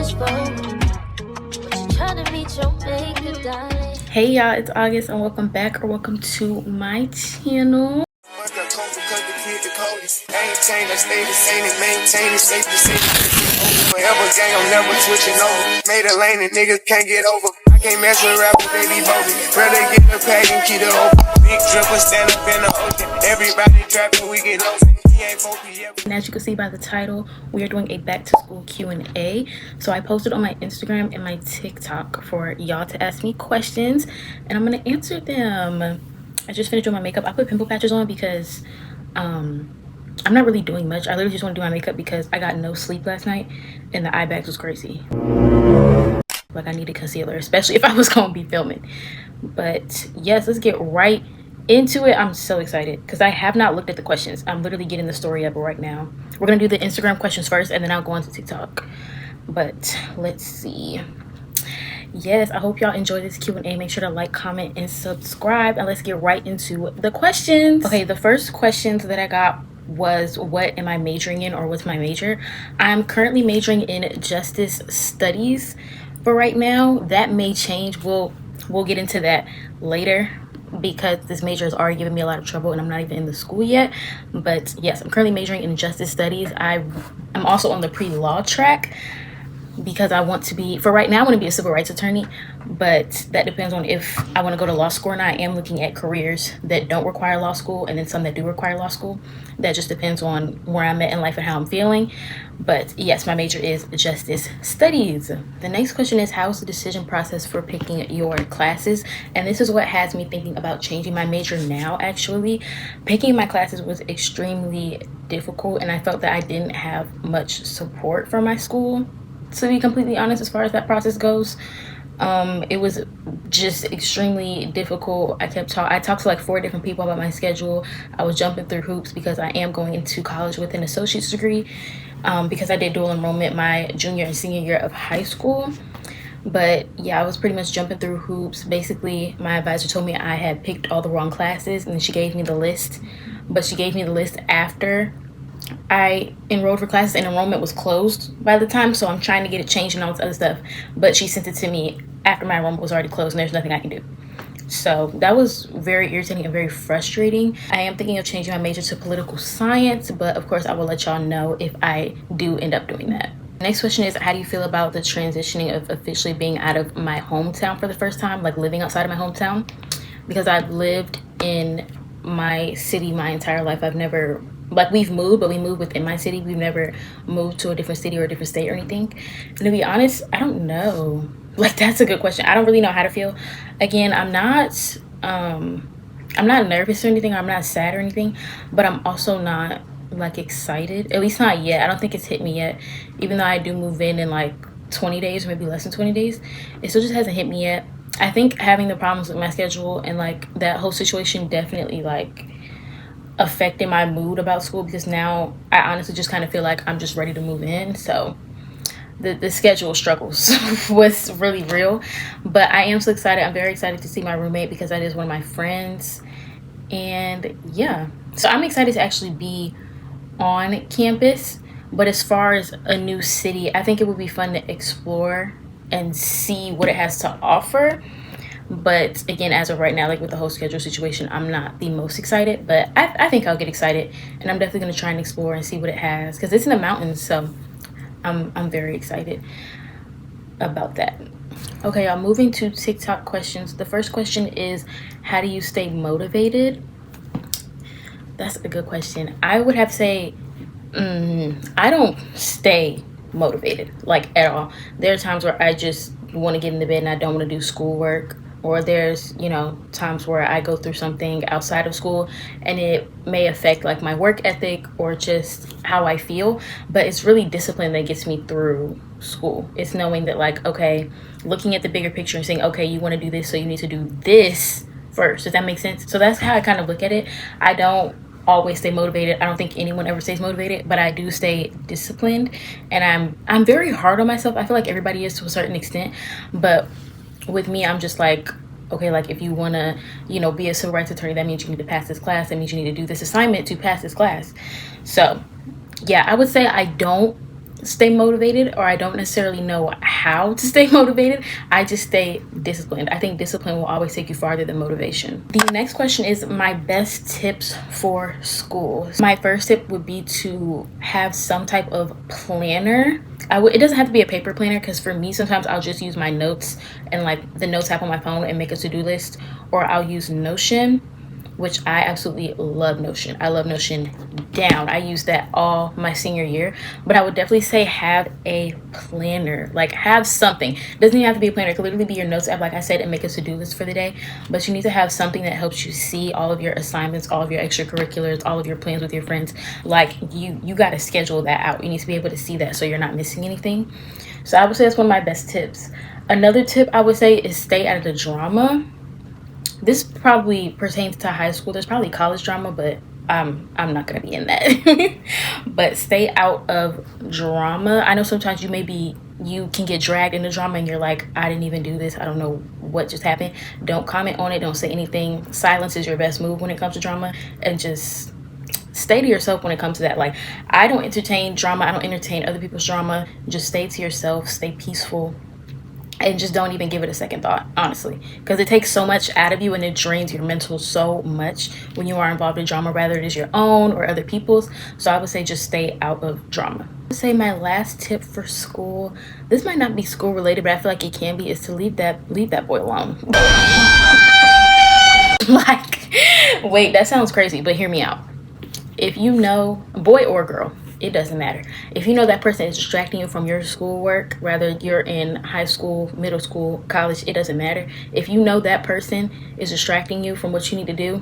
Hey y'all, it's August and welcome back or welcome to my channel. Forever gang, I'm never switching over. Made a lane and niggas can't get over. I can't mess with rappers, they be bogus. Rather get the pack and keep it open. Big dripper stand up in the ocean. Everybody trapping, we get lost. And as you can see by the title, we are doing a back to school Q&A. So I posted on my Instagram and my TikTok for y'all to ask me questions and I'm gonna answer them. I just finished doing my makeup. I put pimple patches on because I'm not really doing much. I literally just want to do my makeup because I got no sleep last night and the eye bags was crazy. Like I needed concealer, especially if I was gonna be filming. But yes, let's get right into it. I'm so excited because I have not looked at the questions. I'm literally getting the story up right now. We're gonna do the Instagram questions first and then I'll go on to TikTok. But let's see. Yes, I hope y'all enjoy this Q&A. Make sure to like, comment, and subscribe, and let's get right into the questions. Okay, the first questions that I got was, what am I majoring in, or what's my major? I'm currently majoring in justice studies for right now. That may change. We'll get into that later because this major has already given me a lot of trouble and I'm not even in the school yet. But yes, I'm currently majoring in justice studies. I'm also on the pre-law track because I want to be, for right now, I want to be a civil rights attorney, but that depends on if I want to go to law school or not. I am looking at careers that don't require law school and then some that do require law school. That just depends on where I'm at in life and how I'm feeling. But yes, my major is justice studies. The next question is, how is the decision process for picking your classes? And this is what has me thinking about changing my major now. Actually, picking my classes was extremely difficult and I felt that I didn't have much support from my school, to be completely honest, as far as that process goes. It was just extremely difficult. I talked to like 4 different people about my schedule. I was jumping through hoops because I am going into college with an associate's degree, because I did dual enrollment my junior and senior year of high school. But yeah, I was pretty much jumping through hoops. Basically, my advisor told me I had picked all the wrong classes and then she gave me the list, but she gave me the list after I enrolled for classes and enrollment was closed by the time, so I'm trying to get it changed and all this other stuff, but she sent it to me after my enrollment was already closed and there's nothing I can do. So that was very irritating and very frustrating. I am thinking of changing my major to political science, but of course I will let y'all know if I do end up doing that. Next question is, how do you feel about the transitioning of officially being out of my hometown for the first time, like living outside of my hometown? Because I've lived in my city my entire life. I've never, like, we've moved, but we moved within my city. We've never moved to a different city or a different state or anything. And to be honest, I don't know. Like, that's a good question. I don't really know how to feel. Again, I'm not nervous or anything. I'm not sad or anything, but I'm also not like excited, at least not yet. I don't think it's hit me yet, even though I do move in like 20 days or maybe less than 20 days. It still just hasn't hit me yet. I think having the problems with my schedule and like that whole situation definitely like affected my mood about school, because now I honestly just kind of feel like I'm just ready to move in. So the schedule struggles was really real, but I am so excited. I'm very excited to see my roommate because that is one of my friends. And yeah, so I'm excited to actually be on campus. But as far as a new city, I think it would be fun to explore and see what it has to offer. But again, as of right now, like with the whole schedule situation, I'm not the most excited, but I think I'll get excited, and I'm definitely going to try and explore and see what it has, because it's in the mountains. So I'm very excited about that. Okay, y'all, moving to TikTok questions. The first question is, how do you stay motivated? That's a good question. I would have to say, I don't stay motivated, like, at all. There are times where I just want to get in the bed and I don't want to do schoolwork, or there's, you know, times where I go through something outside of school and it may affect like my work ethic or just how I feel. But it's really discipline that gets me through school. It's knowing that, like, okay, looking at the bigger picture and saying, okay, you want to do this, so you need to do this first. Does that make sense? So that's how I kind of look at it. I don't always stay motivated. I don't think anyone ever stays motivated, but I do stay disciplined, and I'm very hard on myself. I feel like everybody is to a certain extent, but with me, I'm just like, okay, like, if you want to, you know, be a civil rights attorney, that means you need to pass this class. That means you need to do this assignment to pass this class. So yeah, I would say I don't stay motivated, or I don't necessarily know how to stay motivated. I just stay disciplined. I think discipline will always take you farther than motivation. The next question is my best tips for school. My first tip would be to have some type of planner. It doesn't have to be a paper planner, because for me, sometimes I'll just use my notes and like the notes app on my phone and make a to-do list, or I'll use Notion, which I absolutely love Notion. I love Notion down. I used that all my senior year. But I would definitely say have a planner. Like, have something. Doesn't even have to be a planner. It could literally be your notes app, like I said, and make a to-do list for the day. But you need to have something that helps you see all of your assignments, all of your extracurriculars, all of your plans with your friends. Like, you got to schedule that out. You need to be able to see that so you're not missing anything. So I would say that's one of my best tips. Another tip I would say is stay out of the drama. This probably pertains to high school. There's probably college drama, but I'm not gonna be in that. But stay out of drama. I know sometimes you can get dragged into drama and you're like, I didn't even do this. I don't know what just happened. Don't comment on it. Don't say anything. Silence is your best move when it comes to drama, and just stay to yourself when it comes to that. Like, I don't entertain drama. I don't entertain other people's drama. Just stay to yourself. Stay peaceful. And just don't even give it a second thought, honestly, because it takes so much out of you and it drains your mental so much when you are involved in drama, whether it is your own or other people's. So I would say just stay out of drama. I would say my last tip for school, this might not be school related, but I feel like it can be, is to leave that boy alone. Like, wait, that sounds crazy, but hear me out. If you know, boy or girl, it doesn't matter. If you know that person is distracting you from your schoolwork, whether you're in high school, middle school, college, it doesn't matter. If you know that person is distracting you from what you need to do,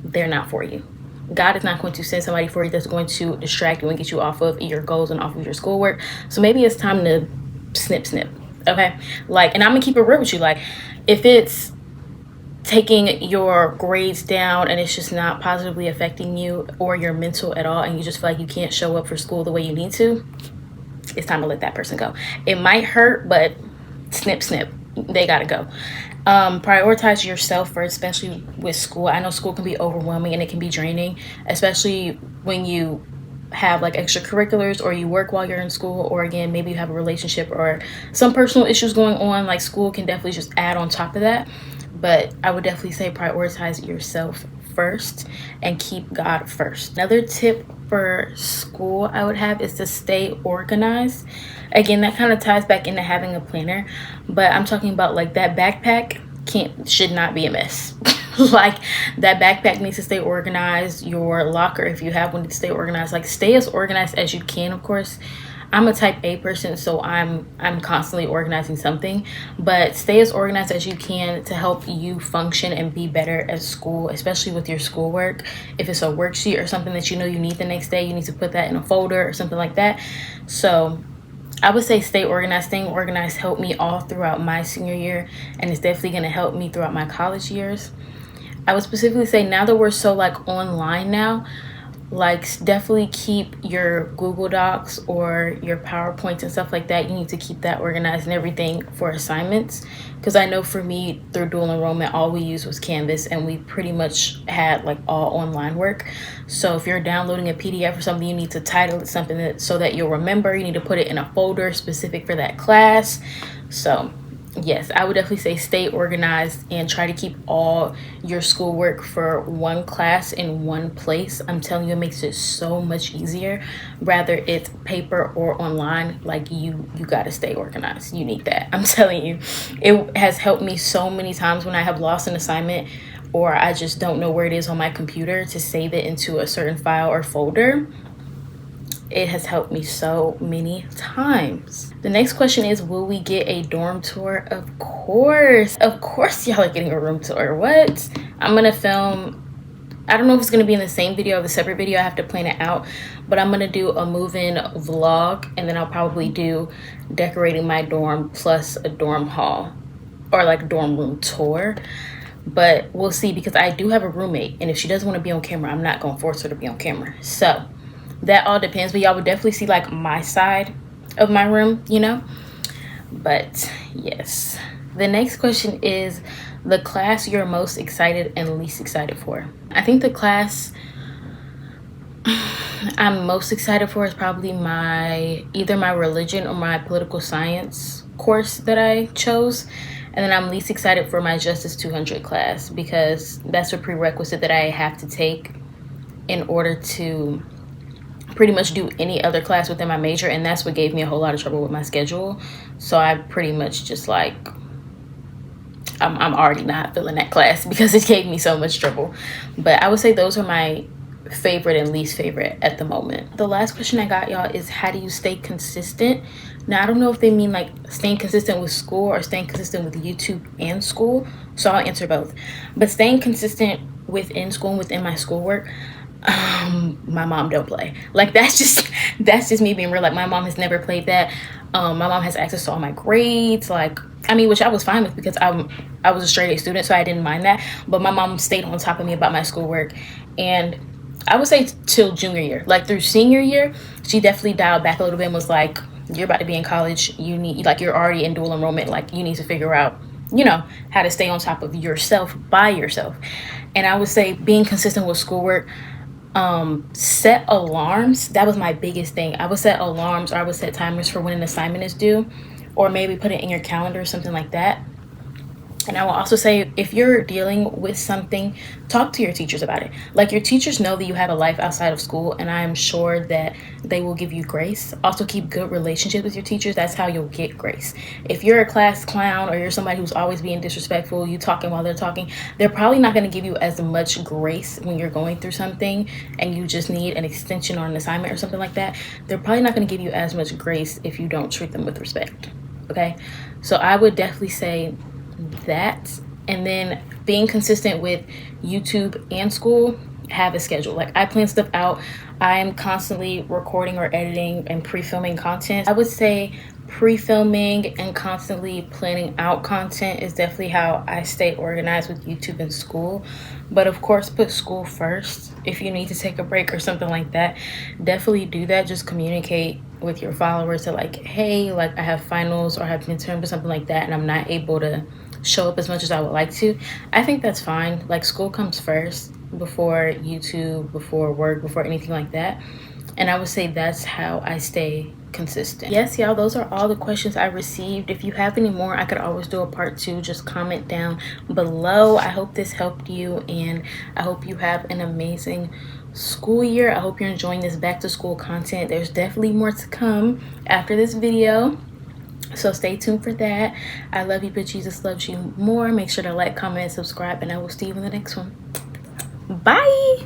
they're not for you. God is not going to send somebody for you that's going to distract you and get you off of your goals and off of your schoolwork. So maybe it's time to snip. Okay? Like, and I'm gonna keep it real with you. Like, if it's taking your grades down and it's just not positively affecting you or your mental at all, and you just feel like you can't show up for school the way you need to, it's time to let that person go. It might hurt, but snip, they gotta go. Prioritize yourself first, especially with school. I know school can be overwhelming and it can be draining, especially when you have like extracurriculars, or you work while you're in school, or again, maybe you have a relationship or some personal issues going on. Like, school can definitely just add on top of that. But I would definitely say prioritize yourself first and keep God first. Another tip for school I would have is to stay organized. Again, that kind of ties back into having a planner, but I'm talking about like that backpack should not be a mess. Like, that backpack needs to stay organized. Your locker, if you have one, needs to stay organized. Like, stay as organized as you can, of course. I'm a type A person, so I'm constantly organizing something, but stay as organized as you can to help you function and be better at school, especially with your schoolwork. If it's a worksheet or something that you know you need the next day, you need to put that in a folder or something like that. So I would say stay organized. Staying organized helped me all throughout my senior year, and it's definitely going to help me throughout my college years. I would specifically say, now that we're so like online now, like, definitely keep your Google Docs or your PowerPoints and stuff like that. You need to keep that organized and everything for assignments, because I know for me, through dual enrollment, all we used was Canvas, and we pretty much had like all online work. So if you're downloading a PDF or something, you need to title it something so that you'll remember. You need to put it in a folder specific for that class. So yes, I would definitely say stay organized and try to keep all your schoolwork for one class in one place. I'm telling you, it makes it so much easier, whether it's paper or online. Like, you got to stay organized. You need that. I'm telling you, it has helped me so many times when I have lost an assignment, or I just don't know where it is on my computer, to save it into a certain file or folder. It has helped me so many times. The next question is, will we get a dorm tour? Of course y'all are getting a room tour. What? I'm gonna film, I don't know if it's gonna be in the same video or the separate video. I have to plan it out, but I'm gonna do a move-in vlog, and then I'll probably do decorating my dorm plus a dorm haul, or like a dorm room tour. But we'll see, because I do have a roommate, and if she doesn't want to be on camera, I'm not gonna force her to be on camera. So that all depends, but y'all would definitely see like my side of my room, you know. But yes, the next question is the class you're most excited and least excited for. I think the class I'm most excited for is probably either my religion or my political science course that I chose. And then I'm least excited for my Justice 200 class because that's a prerequisite that I have to take in order to pretty much do any other class within my major, and that's what gave me a whole lot of trouble with my schedule. So I pretty much just like I'm already not feeling that class because it gave me so much trouble. But I would say those are my favorite and least favorite at the moment. The last question I got, y'all, is how do you stay consistent? Now, I don't know if they mean like staying consistent with school or staying consistent with YouTube and school, so I'll answer both. But staying consistent within school and within my schoolwork, my mom don't play. Like that's just me being real. Like my mom has never played that. My mom has access to all my grades, like I mean, which I was fine with because I was a straight A student, so I didn't mind that. But my mom stayed on top of me about my schoolwork, and I would say till junior year. Like through senior year, she definitely dialed back a little bit and was like, you're about to be in college, you need, like, you're already in dual enrollment, like you need to figure out, you know, how to stay on top of yourself by yourself. And I would say being consistent with schoolwork, set alarms. That was my biggest thing. I would set alarms, or I would set timers for when an assignment is due, or maybe put it in your calendar or something like that. And I will also say, if you're dealing with something, talk to your teachers about it. Like, your teachers know that you have a life outside of school, and I am sure that they will give you grace. Also, keep good relationships with your teachers. That's how you'll get grace. If you're a class clown or you're somebody who's always being disrespectful, you talking while they're talking, they're probably not going to give you as much grace when you're going through something and you just need an extension or an assignment or something like that. They're probably not going to give you as much grace if you don't treat them with respect. Okay? So I would definitely say that. And then being consistent with YouTube and school, have a schedule. Like, I plan stuff out. I am constantly recording or editing and pre-filming content. I would say pre-filming and constantly planning out content is definitely how I stay organized with YouTube and school. But of course, put school first. If you need to take a break or something like that, definitely do that. Just communicate with your followers that, like, hey, like, I have finals or I have midterms or something like that, and I'm not able to show up as much as I would like to. I think that's fine. Like, school comes first before YouTube, before work, before anything like that. And I would say that's how I stay consistent. Yes, y'all, those are all the questions I received. If you have any more, I could always do a part 2. Just comment down below. I hope this helped you, and I hope you have an amazing school year. I hope you're enjoying this back to school content. There's definitely more to come after this video, so stay tuned for that. I love you, but Jesus loves you more. Make sure to like, comment, subscribe, and I will see you in the next one. Bye.